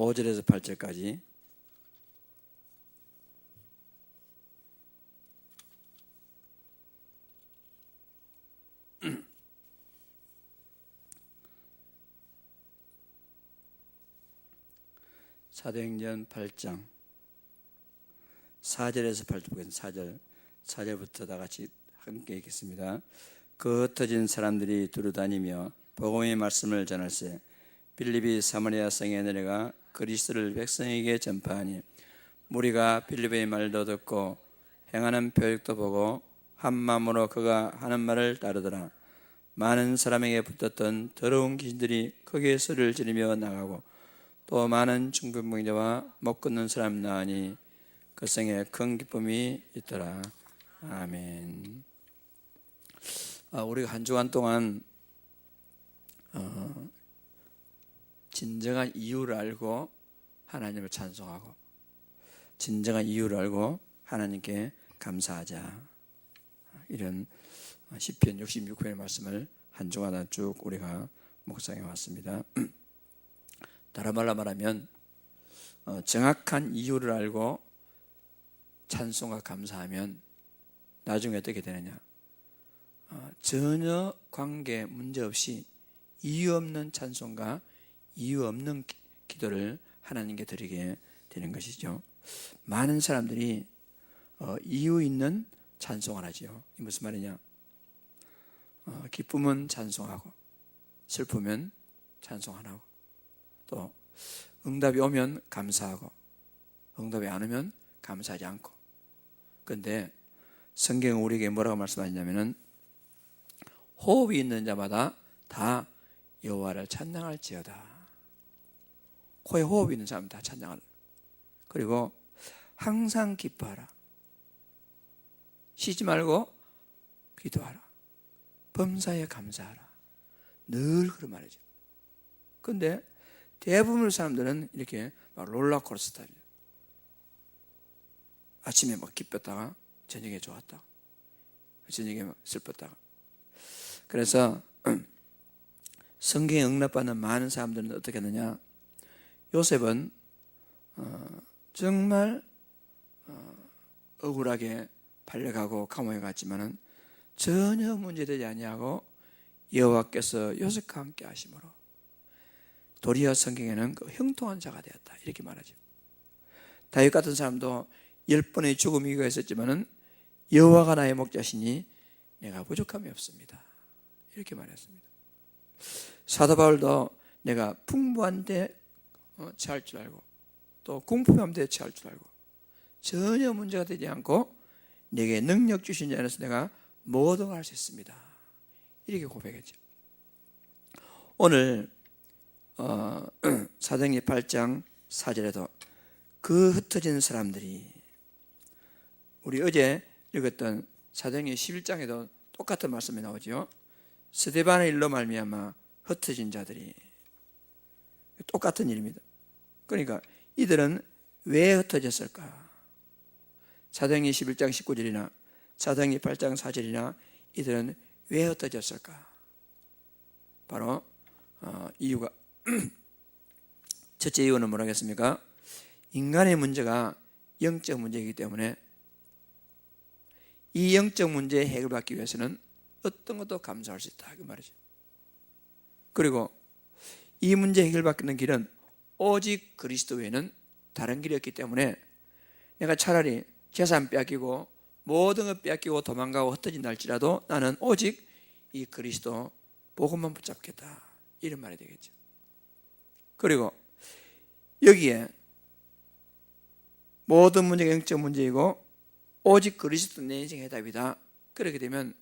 5절에서 8절까지 사도행전 8장 4절에서 8절 보겠습니다. 4절부터 다 같이 함께 읽겠습니다. 그 흩어진 사람들이 두루 다니며 복음의 말씀을 전할세 빌립이 사마리아 성에 내려가 그리스도를 백성에게 전파하니 무리가 빌립의 말도 듣고 행하는 표적도 보고 한 마음으로 그가 하는 말을 따르더라. 많은 사람에게 붙었던 더러운 귀신들이 크게 소리를 지르며 나가고 또 많은 중풍병자와 못 걷는 사람 나으니 그 성에 큰 기쁨이 있더라. 아멘. 우리가 한 주간 동안 진정한 이유를 알고 하나님을 찬송하고 진정한 이유를 알고 하나님께 감사하자, 이런 시편 66편의 말씀을 한 주간 쭉 우리가 묵상해 왔습니다. 다른 말로 말하면 정확한 이유를 알고 찬송과 감사하면 나중에 어떻게 되느냐, 전혀 관계 문제없이 이유 없는 찬송과 이유 없는 기도를 하나님께 드리게 되는 것이죠. 많은 사람들이 이유 있는 찬송을 하죠. 이 무슨 말이냐, 기쁨은 찬송하고 슬프면 찬송 안 하고 또 응답이 오면 감사하고 응답이 안 오면 감사하지 않고. 그런데 성경은 우리에게 뭐라고 말씀하냐면은 호흡이 있는 자마다 다 여호와를 찬양할지어다. 코에 호흡이 있는 사람 다 찬양하라. 그리고 항상 기뻐하라. 쉬지 말고 기도하라. 범사에 감사하라. 늘 그런 말이죠. 그런데 대부분의 사람들은 이렇게 막 롤러코스터 스타일이에요. 아침에 막 기뻤다가 저녁에 좋았다가 저녁에 막 슬펐다가. 그래서 성경에 응답받는 많은 사람들은 어떻게 하느냐, 요셉은 정말 억울하게 팔려가고 감옥에 갔지만은 전혀 문제되지 아니하고 여호와께서 요셉과 함께 하심으로 도리어 성경에는 그 형통한 자가 되었다, 이렇게 말하죠. 다윗 같은 사람도 10번의 죽음 위기가 있었지만은 여호와가 나의 목자시니 내가 부족함이 없습니다, 이렇게 말했습니다. 사도 바울도 내가 풍부한 데 처할 줄 알고 또 궁핍한 데 처할 줄 알고 전혀 문제가 되지 않고 내게 능력 주신 자 안에서 내가 모든 걸 할 수 있습니다, 이렇게 고백했죠. 오늘 사도행전 8장 4절에도 그 흩어진 사람들이, 우리 어제 읽었던 사도행전 11장에도 똑같은 말씀이 나오죠. 스데반의 일로 말미암아 흩어진 자들이, 똑같은 일입니다. 그러니까 이들은 왜 흩어졌을까? 사도행전 11장 19절이나 사도행전 8장 4절이나 이들은 왜 흩어졌을까? 바로 이유가 첫째 이유는 뭐라겠습니까? 인간의 문제가 영적 문제이기 때문에 이 영적 문제에 해결받기 위해서는 어떤 것도 감수할 수 있다, 그 말이죠. 그리고 이 문제 해결받는 길은 오직 그리스도 외에는 다른 길이 없기 때문에 내가 차라리 재산 빼앗기고 모든 것 빼앗기고 도망가고 흩어진다 할지라도 나는 오직 이 그리스도 복음만 붙잡겠다, 이런 말이 되겠죠. 그리고 여기에 모든 문제가 영적 문제이고 오직 그리스도 내 인생의 해답이다. 그렇게 되면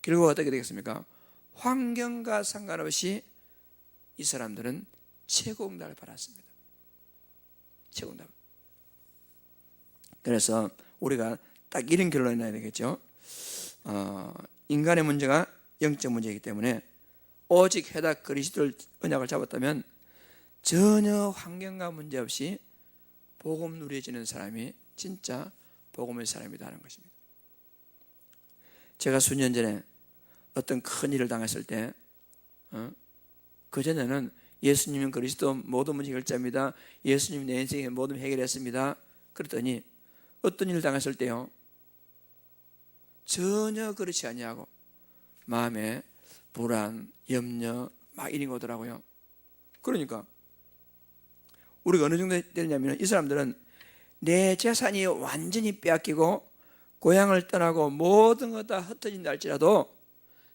결국 어떻게 되겠습니까? 환경과 상관없이 이 사람들은 최고 응답을 받았습니다. 최고 응답. 그래서 우리가 딱 이런 결론이 나야 되겠죠. 인간의 문제가 영적 문제이기 때문에 오직 해답 그리스도를 언약을 잡았다면 전혀 환경과 문제 없이 복음 누려지는 사람이 진짜 복음의 사람이다 하는 것입니다. 제가 수년 전에 어떤 큰 일을 당했을 때 그전에는 예수님은 그리스도 모든 문제 해결자입니다. 예수님이 내 인생의 모든 해결했습니다. 그랬더니 어떤 일을 당했을 때요, 전혀 그렇지 아니하고 마음에 불안, 염려 막 이런 거 오더라고요. 그러니까 우리가 어느 정도 되냐면, 이 사람들은 내 재산이 완전히 빼앗기고 고향을 떠나고 모든 것 다 흩어진다 할지라도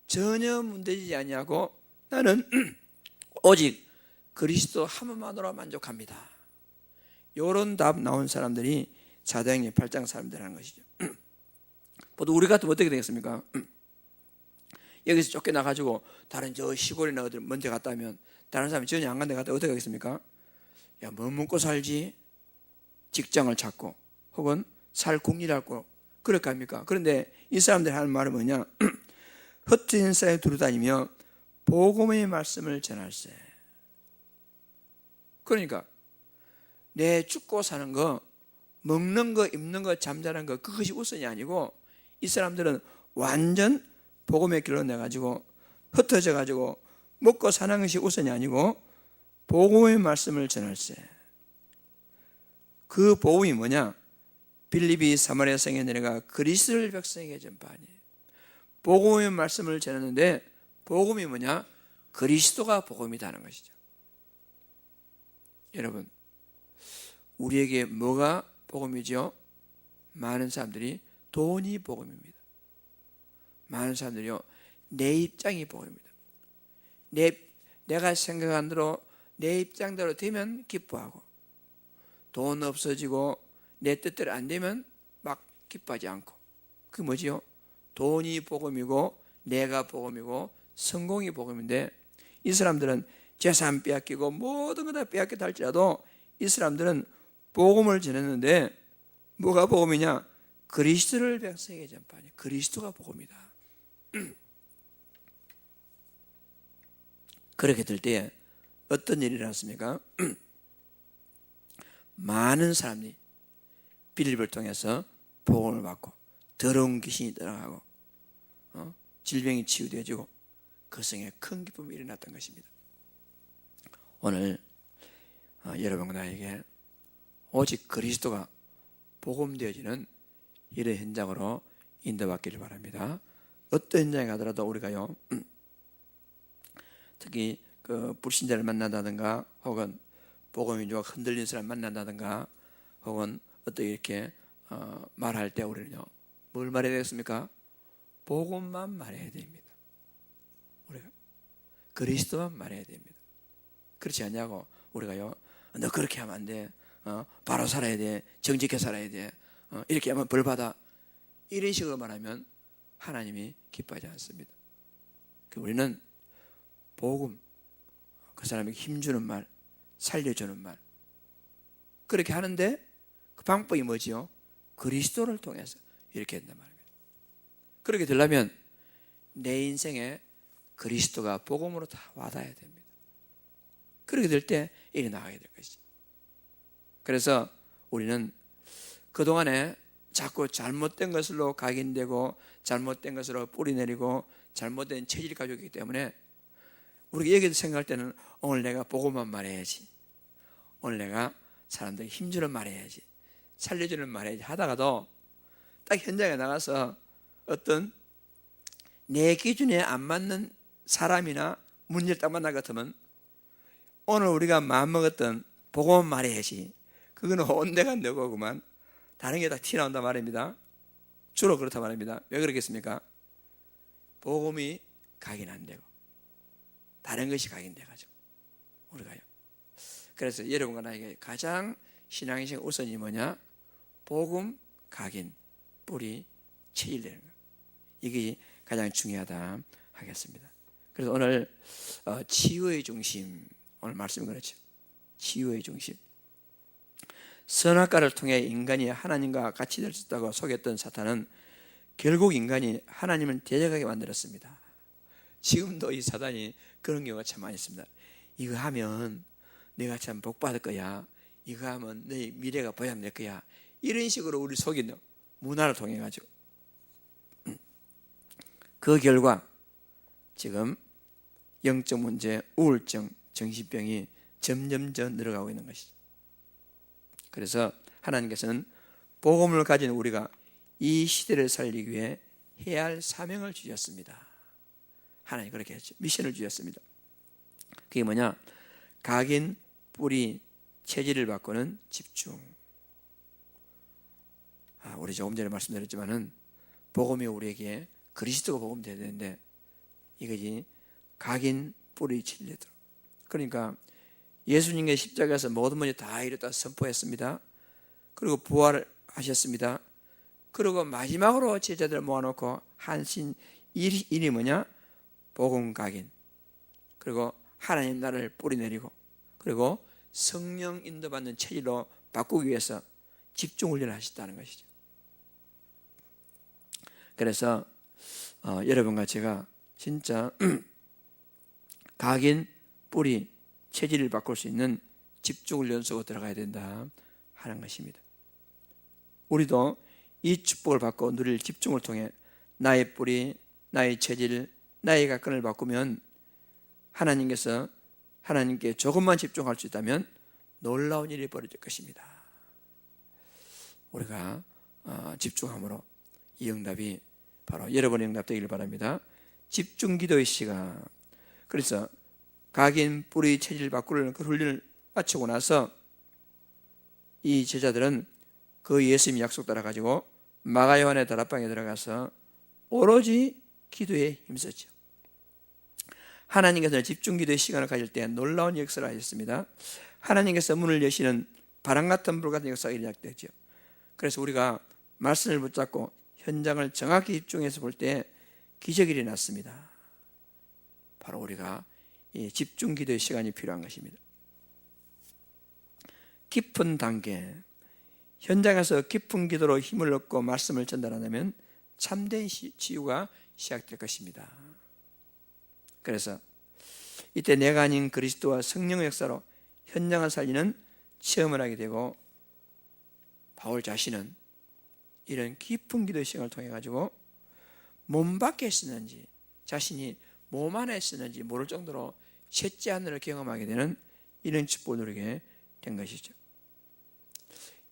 전혀 문제되지 아니하고 나는 오직 그리스도 한 분만으로 만족합니다. 이런 답 나온 사람들이 사도행전 8장 사람들이라는 것이죠. 보통 우리 같으면 어떻게 되겠습니까? 여기서 쫓겨나가지고 다른 저 시골이나 어디 먼저 갔다 하면 다른 사람이 전혀 안 간 데 갔다 어떻게 하겠습니까? 야, 뭐 먹고 살지? 직장을 찾고 혹은 살 궁리를 하고 그럴까 합니까? 그런데 이 사람들이 하는 말은 뭐냐? 흩어진 사이에 두루다니며 복음의 말씀을 전할세. 그러니까 내 죽고 사는 거, 먹는 거, 입는 거, 잠자는 거, 그것이 우선이 아니고 이 사람들은 완전 복음의 길로 내가지고 흩어져 가지고 먹고 사는 것이 우선이 아니고 복음의 말씀을 전할세. 그 복음이 뭐냐? 빌립이 사마리아 성에 내려가 그리스도를 백성에게 전파하니. 복음의 말씀을 전했는데 복음이 뭐냐? 그리스도가 복음이다는 것이죠. 여러분, 우리에게 뭐가 복음이죠? 많은 사람들이 돈이 복음입니다. 많은 사람들이요, 내 입장이 복음입니다. 내가 생각한 대로 내 입장대로 되면 기뻐하고, 돈 없어지고 내 뜻대로 안 되면 막 기뻐하지 않고. 그게 뭐지요? 돈이 복음이고 내가 복음이고 성공이 복음인데, 이 사람들은 재산 빼앗기고 모든 거 다 빼앗겼다 할지라도 이 사람들은 복음을 전했는데 뭐가 복음이냐? 그리스도를 백성에게 전파하니. 그리스도가 복음이다. 그렇게 될 때에 어떤 일이 일어났습니까? 많은 사람이 빌립을 통해서 복음을 받고 더러운 귀신이 떠나가고 질병이 치유되어지고 그 성에 큰 기쁨이 일어났던 것입니다. 오늘 여러분과 나에게 오직 그리스도가 복음되어지는 이런 현장으로 인도받기를 바랍니다. 어떤 현장에 가더라도 우리가요, 특히 그 불신자를 만난다든가 혹은 복음이 좀 흔들린 사람 만난다든가 혹은 어떻게 이렇게 말할 때 우리는요, 뭘 말해야 되겠습니까? 복음만 말해야 됩니다. 우리가 그리스도만 말해야 됩니다. 그렇지 않냐고 우리가요, 너 그렇게 하면 안 돼, 바로 살아야 돼, 정직해 살아야 돼, 이렇게 하면 벌 받아, 이런 식으로 말하면 하나님이 기뻐하지 않습니다. 우리는 복음, 그 사람에게 힘주는 말, 살려주는 말, 그렇게 하는데 그 방법이 뭐지요? 그리스도를 통해서 이렇게 된단 말입니다. 그렇게 되려면 내 인생에 그리스도가 복음으로 다 와닿아야 됩니다. 그렇게 될 때 일이 나가게 될 것이죠. 그래서 우리는 그동안에 자꾸 잘못된 것으로 각인되고 잘못된 것으로 뿌리내리고 잘못된 체질을 가지고 있기 때문에 우리가 여기서 생각할 때는 오늘 내가 복음만 말해야지, 오늘 내가 사람들에게 힘주는 말해야지, 살려주는 말해야지 하다가도 딱 현장에 나가서 어떤 내 기준에 안 맞는 사람이나 문제를 딱 만날 것 같으면 오늘 우리가 마음먹었던 복음만 말해야지, 그거는 온데가 너고 그만 다른 게 다 튀어나온단 말입니다. 주로 그렇단 말입니다. 왜 그러겠습니까? 복음이 각인 안 되고 다른 것이 각인돼가지고 우리가요. 그래서 여러분과 나에게 가장 신앙인생 우선이 뭐냐? 복음, 각인, 뿌리, 체질되는 것, 이게 가장 중요하다 하겠습니다. 그래서 오늘 치유의 중심, 오늘 말씀이 그렇죠. 치유의 중심. 선악과를 통해 인간이 하나님과 같이 될 수 있다고 속였던 사탄은 결국 인간이 하나님을 대적하게 만들었습니다. 지금도 이 사단이 그런 경우가 참 많이 있습니다. 이거 하면 내가 참 복 받을 거야, 이거 하면 너희 미래가 보장될 거야, 이런 식으로 우리 속이는 문화를 통해 가지고 그 결과 지금 영적 문제, 우울증, 정신병이 점점 늘어가고 있는 것이죠. 그래서 하나님께서는 복음을 가진 우리가 이 시대를 살리기 위해 해야 할 사명을 주셨습니다. 하나님 그렇게 했죠. 미션을 주셨습니다. 그게 뭐냐? 각인, 뿌리, 체질을 바꾸는 집중. 우리 조금 전에 말씀드렸지만은 복음이 우리에게 그리스도가 복음이 되어야 되는데 이것이 각인, 뿌리, 체질이더라. 그러니까 예수님의 십자가에서 모든 문제 다 이뤘다 선포했습니다. 그리고 부활하셨습니다. 그리고 마지막으로 제자들을 모아놓고 하신 일이 뭐냐? 복음 각인, 그리고 하나님 나라를 뿌리내리고, 그리고 성령 인도받는 체질로 바꾸기 위해서 집중 훈련을 하셨다는 것이죠. 그래서 여러분과 제가 진짜 각인, 뿌리, 체질을 바꿀 수 있는 집중 훈련 속으로 들어가야 된다 하는 것입니다. 우리도 이 축복을 받고 누릴 집중을 통해 나의 뿌리, 나의 체질, 나의 각근을 바꾸면 하나님께 조금만 집중할 수 있다면 놀라운 일이 벌어질 것입니다. 우리가 집중함으로 이 응답이 바로 여러분의 응답 되기를 바랍니다. 집중 기도의 시간. 그래서 각인, 뿌리, 체질 바꾸는 그 훈련을 마치고 나서 이 제자들은 그 예수님의 약속 따라 가지고 마가 요한의 다락방에 들어가서 오로지 기도에 힘썼죠. 하나님께서는 집중 기도의 시간을 가질 때 놀라운 역사를 하셨습니다. 하나님께서 문을 여시는 바람 같은 불 같은 역사가 시작되죠. 그래서 우리가 말씀을 붙잡고 현장을 정확히 집중해서 볼 때 기적이 일어났습니다. 바로 우리가 이 집중 기도의 시간이 필요한 것입니다. 깊은 단계, 현장에서 깊은 기도로 힘을 얻고 말씀을 전달하면 참된 치유가 시작될 것입니다. 그래서 이때 내가 아닌 그리스도와 성령의 역사로 현장을 살리는 체험을 하게 되고, 바울 자신은 이런 깊은 기도의 시간을 통해 가지고 몸 밖에 있었는지 자신이 몸 안에 있었는지 모를 정도로 셋째 하늘을 경험하게 되는 이런 축복을 누리게 된 것이죠.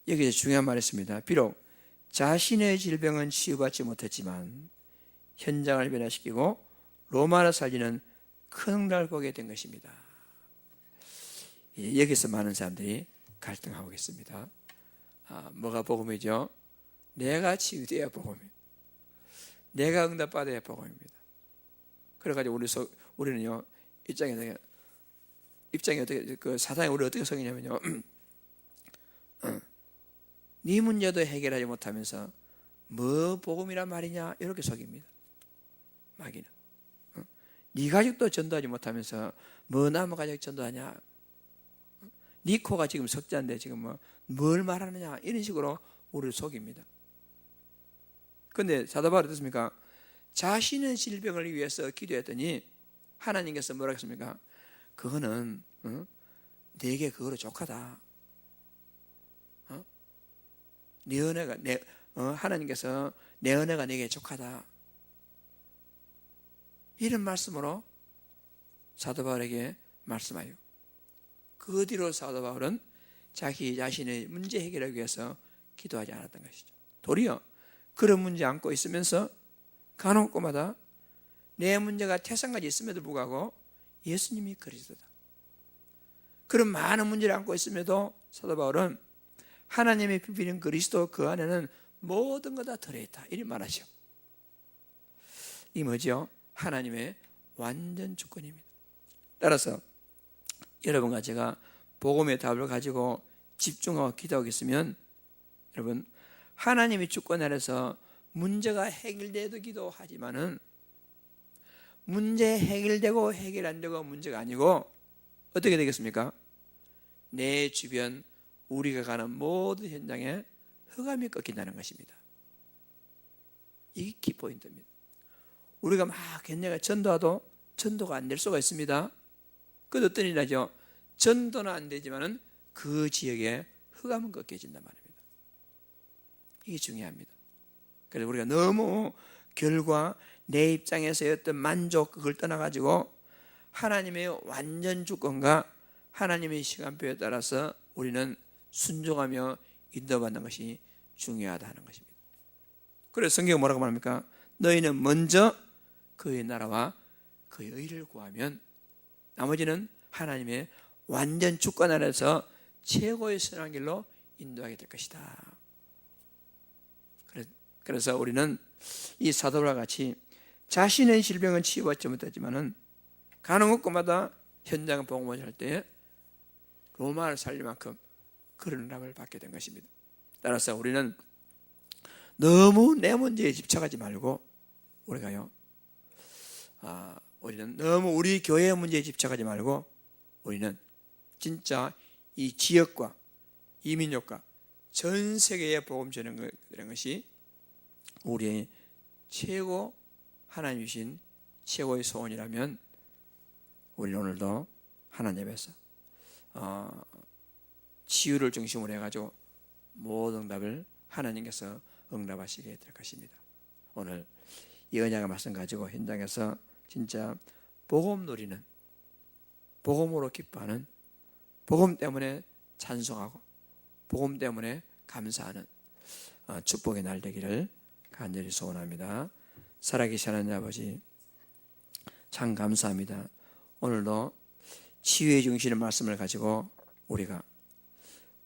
여기서 중요한 말이 있습니다. 비록 자신의 질병은 치유받지 못했지만 현장을 변화시키고 로마를 살리는 큰 응답을 보게 된 것입니다. 여기서 많은 사람들이 갈등하고 있습니다. 뭐가 복음이죠? 내가 치유돼야 복음이에요. 내가 응답받아야 복음입니다. 그래가지고 우리는요 입장에 어떻게 그 사단이 우리를 어떻게 속이냐면요, 네 문제도 해결하지 못하면서 뭐 복음이란 말이냐 이렇게 속입니다. 마귀는 네 가족도 전도하지 못하면서 뭐 남의 가족 전도하냐, 네 코가 지금 석자인데 지금 뭘 말하느냐 이런 식으로 우리를 속입니다. 그런데 사도 바울이 어떻습니까? 자신의 질병을 위해서 기도했더니 하나님께서 뭐라고 했습니까? 그거는 내게 그거로 족하다. 네 은혜가 하나님께서 내 은혜가 내게 족하다. 이런 말씀으로 사도 바울에게 말씀하여 그 뒤로 사도 바울은 자기 자신의 문제 해결하기 위해서 기도하지 않았던 것이죠. 도리어 그런 문제 안고 있으면서 간혹고마다 내 문제가 태산까지 있음에도 불구하고 예수님이 그리스도다, 그런 많은 문제를 안고 있음에도 사도 바울은 하나님의 비비는 그리스도 그 안에는 모든 것 다 들어있다 이렇게 말하죠. 이 뭐죠? 하나님의 완전 주권입니다. 따라서 여러분과 제가 복음의 답을 가지고 집중하고 기도하고 있으면, 여러분 하나님의 주권 아래서 문제가 해결돼도 기도하지만은 문제 해결되고 해결 안 되고 문제가 아니고 어떻게 되겠습니까? 내 주변 우리가 가는 모든 현장에 흑암이 꺾인다는 것입니다. 이게 키포인트입니다. 우리가 막 현장에 전도하도 전도가 안 될 수가 있습니다. 그것도 어떤 일이죠? 전도는 안 되지만은 그 지역에 흑암은 꺾여진단 말입니다. 이게 중요합니다. 그래서 우리가 너무 결과 내 입장에서의 어떤 만족 그걸 떠나가지고 하나님의 완전 주권과 하나님의 시간표에 따라서 우리는 순종하며 인도받는 것이 중요하다는 것입니다. 그래서 성경은 뭐라고 말합니까? 너희는 먼저 그의 나라와 그의 의를 구하면 나머지는 하나님의 완전 주권 아래서 최고의 선한 길로 인도하게 될 것이다. 그래서 우리는 이 사도와 같이 자신의 질병은 치유받지 못했지만은 가는 곳마다 현장 복음을 할 때 로마를 살릴 만큼 그런 응답을 받게 된 것입니다. 따라서 우리는 너무 내 문제에 집착하지 말고 우리는 너무 우리 교회의 문제에 집착하지 말고 우리는 진짜 이 지역과 이민족과 전 세계에 복음 전하는 것이 우리의 최고 하나님 주신 최고의 소원이라면 우리는 오늘도 하나님 앞에서 치유를 중심으로 해가지고 모든 응답을 하나님께서 응답하시게 될 것입니다. 오늘 이 언약의 말씀 가지고 현장에서 진짜 복음 누리는, 복음으로 기뻐하는, 복음 때문에 찬송하고 복음 때문에 감사하는 축복의 날 되기를 간절히 소원합니다. 살아계신 하나님 아버지, 참 감사합니다. 오늘도 치유의 중심의 말씀을 가지고 우리가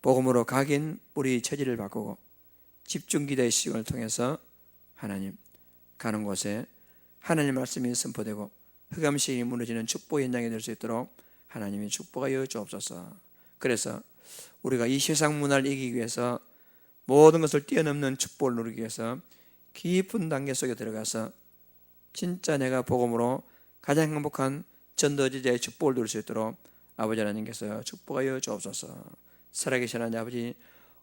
복음으로 각인 우리 처지를 바꾸고 집중기도의 시간을 통해서 하나님 가는 곳에 하나님 말씀이 선포되고 흑암식이 무너지는 축복 현장이 될 수 있도록 하나님이 축복하여 주옵소서. 그래서 우리가 이 세상 문화를 이기기 위해서 모든 것을 뛰어넘는 축복을 누리기 위해서 깊은 단계 속에 들어가서 진짜 내가 복음으로 가장 행복한 전도지자의 축복을 누릴 수 있도록 아버지 하나님께서 축복하여 주옵소서. 살아계신 하나님 아버지,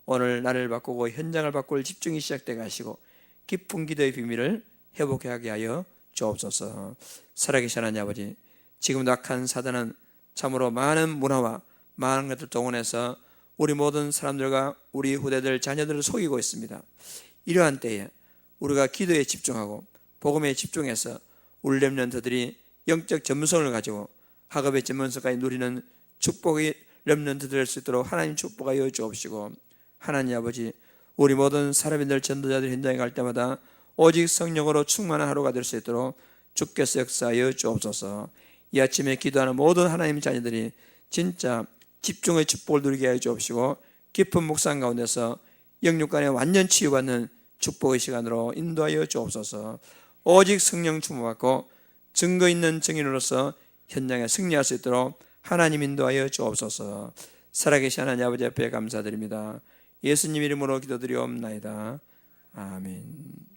오늘 나를 바꾸고 현장을 바꿀 집중이 시작되게 하시고 깊은 기도의 비밀을 회복하게 하여 주옵소서. 살아계신 하나님 아버지, 지금도 악한 사단은 참으로 많은 문화와 많은 것들 동원해서 우리 모든 사람들과 우리 후대들 자녀들을 속이고 있습니다. 이러한 때에 우리가 기도에 집중하고 복음에 집중해서 우리 렘넌트들이 영적 전문성을 가지고 학업의 전문성까지 누리는 축복의 렘넌트 될 수 있도록 하나님 축복하여 주옵시고, 하나님 아버지, 우리 모든 사람들 전도자들 현장에 갈 때마다 오직 성령으로 충만한 하루가 될 수 있도록 주께서 역사하여 주옵소서. 이 아침에 기도하는 모든 하나님 자녀들이 진짜 집중의 축복을 누리게 하여 주옵시고 깊은 묵상 가운데서 영육간에 완전 치유받는 축복의 시간으로 인도하여 주옵소서. 오직 성령 충만받고 증거 있는 증인으로서 현장에 승리할 수 있도록 하나님 인도하여 주옵소서. 살아계신 하나님 아버지 앞에 감사드립니다. 예수님 이름으로 기도드리옵나이다. 아멘.